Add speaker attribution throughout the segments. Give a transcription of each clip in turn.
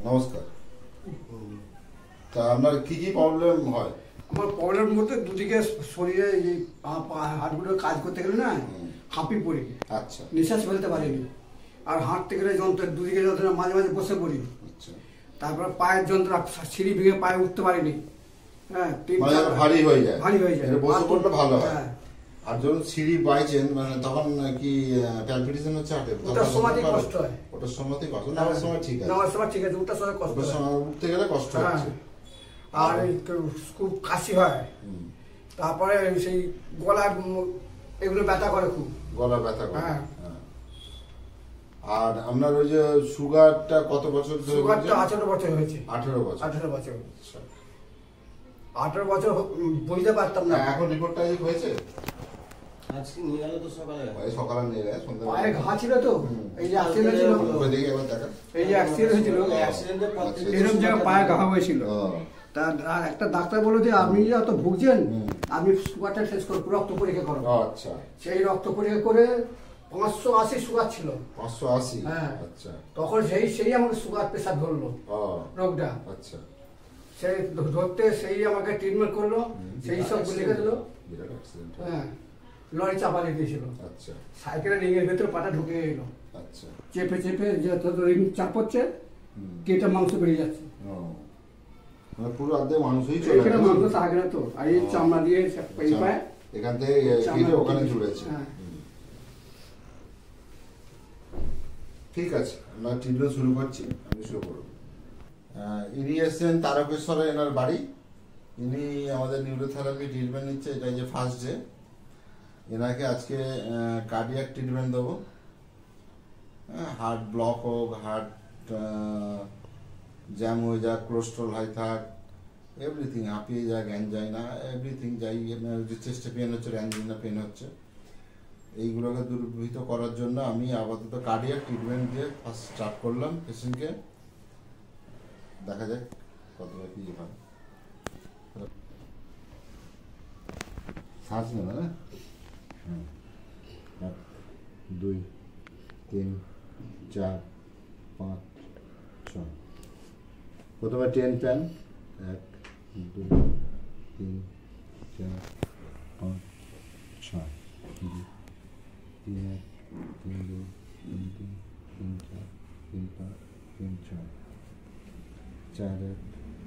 Speaker 1: নমস্কার। তা আপনার কি কি প্রবলেম হয়?
Speaker 2: আমার প্রবলেম বলতে দুদিকে শরীরে এই হাতগুলো কাজ করতে গেলে না হাঁপি পড়ি,
Speaker 1: আচ্ছা,
Speaker 2: নিঃশ্বাস ফেলতে পারিনি। আর হাঁটতে গেলে দুদিকে যন্ত্রণা, মাঝে মাঝে বসে পড়ি।
Speaker 1: আচ্ছা,
Speaker 2: তারপর পায়ের যন্ত্রণা, সিঁড়ি ভেঙে পায়ে উঠতে পারিনি। হ্যাঁ,
Speaker 1: ভারী হয়ে যায়।
Speaker 2: ভারী হয়ে যায়,
Speaker 1: বসে পড়লে ভালো হয়।
Speaker 2: হ্যাঁ।
Speaker 1: আর যখন সিঁড়ি বাইছেন মানে তখন কি প্যালপিটেশন হচ্ছে হাতে?
Speaker 2: ওটার সময়তেই কষ্ট হয়।
Speaker 1: ওটার সময়তেই কষ্ট, নামার সময় ঠিক আছে।
Speaker 2: নামার সময় ঠিক আছে, ওটার সময় কষ্ট হয়।
Speaker 1: উঠতে গেলে কষ্ট হচ্ছে।
Speaker 2: আর খুব কাশি হয়। তারপরে সেই গলা এগুলো ব্যথা করে, খুব
Speaker 1: গলা ব্যথা করে।
Speaker 2: হ্যাঁ।
Speaker 1: আর আপনার ওই যে সুগারটা কত বছর ধরে?
Speaker 2: সুগারটা 18 বছর হয়েছে।
Speaker 1: 18 বছর।
Speaker 2: 18 বছর। 18 বছর বুঝতে পারতাম না।
Speaker 1: এখন রিপোর্টটা হয়েছে?
Speaker 3: আজকে নিয়ে গেল তো সকালে।
Speaker 1: সকালে নিয়ে গেলে সন্ধ্যা
Speaker 2: পায়ে ঘা ছিল তো, এই যে অ্যাক্সিডেন্ট ছিল,
Speaker 1: দেখি একবার দেখা।
Speaker 2: এই যে অ্যাক্সিডেন্ট হয়েছিল, এরকম জায়গায় পায়ে ঘা হয়েছিল। তা একটা ডাক্তার বলল যে আপনি যত ভুগছেন, আপনি সুগারটা টেস্ট করুন, রক্ত পরীক্ষা করুন।
Speaker 1: আচ্ছা।
Speaker 2: সেই রক্ত পরীক্ষা করে 580 সুগার ছিল।
Speaker 1: 580?
Speaker 2: হ্যাঁ।
Speaker 1: আচ্ছা।
Speaker 2: তখন সেই আমাকে সুগার প্রেসার ধরলো রোগটা।
Speaker 1: আচ্ছা।
Speaker 2: সেই ধরতে সেই আমাকে ট্রিটমেন্ট করলো, সেই সব লিখে দিল। হ্যাঁ, লরি চাপা দিয়ে দিয়েছিল।
Speaker 1: আচ্ছা।
Speaker 2: সাইকেলের রিংয়ের ভেতরে পাটা ঢুকে গেল।
Speaker 1: আচ্ছা।
Speaker 2: চেপে চেপে যত রিং চাপ হচ্ছে, কেটে মাংস বেরিয়ে যাচ্ছে।
Speaker 1: মানে পুরো অর্ধেক মাংসই চলে গেছে।
Speaker 2: এখানে মাংস থাকে না তো, আর এই চামড়া দিয়ে এই পায়ে
Speaker 1: এখান থেকে কেটে ওখানে জুড়েছে। ঠিক আছে, আমরা ট্রিটমেন্ট শুরু করছি। আমি শুরু করব। ইনি এসছেন তারকেশ্বরে, এনার বাড়ি। ইনি আমাদের নিউরোথেরাপি ট্রিটমেন্ট নিচ্ছে, এটা যে ফার্স্ট ডে। এনাকে আজকে কার্ডিয়াক ট্রিটমেন্ট দেবো। হার্ট ব্লক হোক, হার্ট জ্যাম হয়ে যাক, কোলেস্ট্রল হাই থাক, এভরিথিং, হাঁপিয়ে যাক, অ্যানজাইনা, এভরিথিং, যাই চেস্টে পেন হচ্ছে, অ্যানজাইনা পেন হচ্ছে, এইগুলোকে দূরীভূত করার জন্য আমি আপাতত কার্ডিয়াক ট্রিটমেন্ট দিয়ে ফার্স্ট স্টার্ট করলাম। পেশেন্টকে দেখা যাক কতটা কি হয়। শ্বাস নেবে না? 1 2 3 4 5 6। প্রথমে 10 প্যান। 1 2 3 4 5 6। 3 1 3 2 3 3 3 4 3 5 3 6 4 1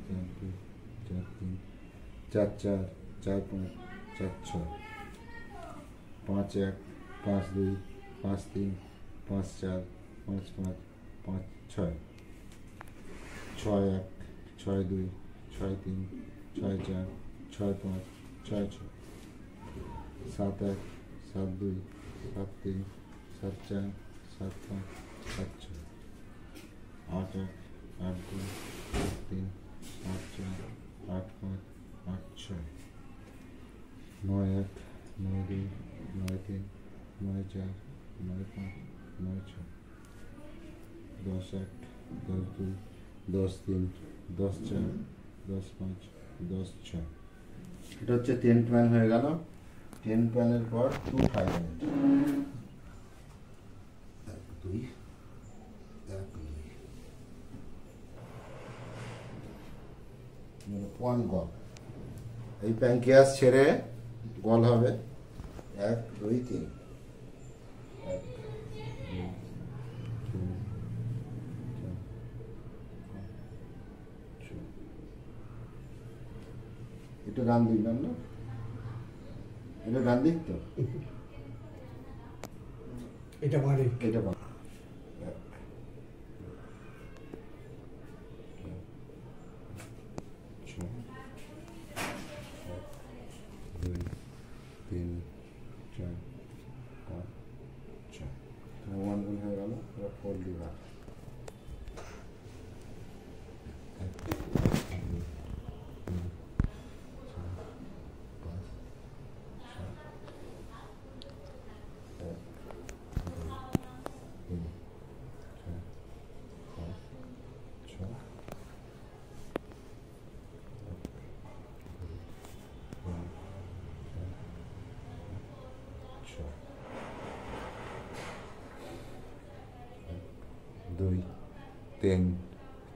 Speaker 1: 4 2 4 3 4 4 4 5 4 6 5 1 5 2 5 3 5 4 5 5 5 6 6 1 6 2 6 3 6 4 6 5 6 6 7 1 7 2 7 3 7 4 7 5 7 6 8 1 8 2 8 3 8 4 8 5 8 6 9 1 9 2 9 3 9 4 9 5 9 6 10 1 10 2 10 3 10 4 10 5 10 6। এটা হচ্ছে 10 প্যান হয়ে গেল। 10 প্যানের পর 2 থাইল্যান্ড। 1 2 1 2 1 গল। এই প্যানক্রিয়াস ছেড়ে গল হবে। 1 2 3। 1 2 3 4 5 6। এটা ডান দিক না? এটা ডান দিক তো?
Speaker 2: এটা বাড়ি,
Speaker 1: এটা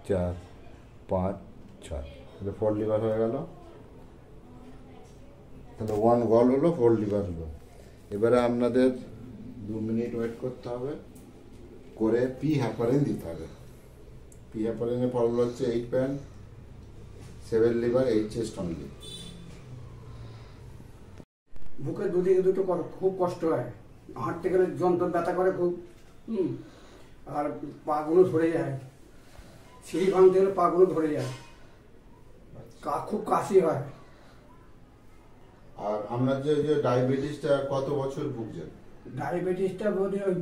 Speaker 1: 4 5 6 তাহলে 4 লিভার হয়ে গেল। তাহলে 1 গল হলো, 4 লিভার হলো। এবারে আপনাদের 2 মিনিট ওয়েট করতে হবে, করে পি হ্যাপারিন দিতে হবে। পি হ্যাপারিনের ফর্মুলা হচ্ছে 8 প্যান 7 লিভার 8 চেস্ট অনলি।
Speaker 2: বুকের দুদিকে দুটো খুব কষ্ট হয়, হাঁটতে গেলে যন্ত্র ব্যথা করে খুব। আর পাগুলো ধরে যায়, সিঁড়ি ভাঙতে গেলে পাগুলো ধরে যায়, খুব কাশি হয়।
Speaker 1: আর আপনার যে ডায়াবেটিসটা কত বছর ভুগছেন?
Speaker 2: ডায়াবেটিসটা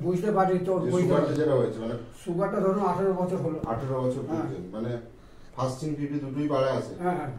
Speaker 2: বুঝতে পারি তো,
Speaker 1: সুগারটা যেটা হয়েছে মানে
Speaker 2: সুগারটা ধরুন 18 বছর হলো।
Speaker 1: 18 বছর ভুগছেন, মানে ফাস্টিং পিপি দুটোই বাড়া আছে।
Speaker 2: হ্যাঁ হ্যাঁ।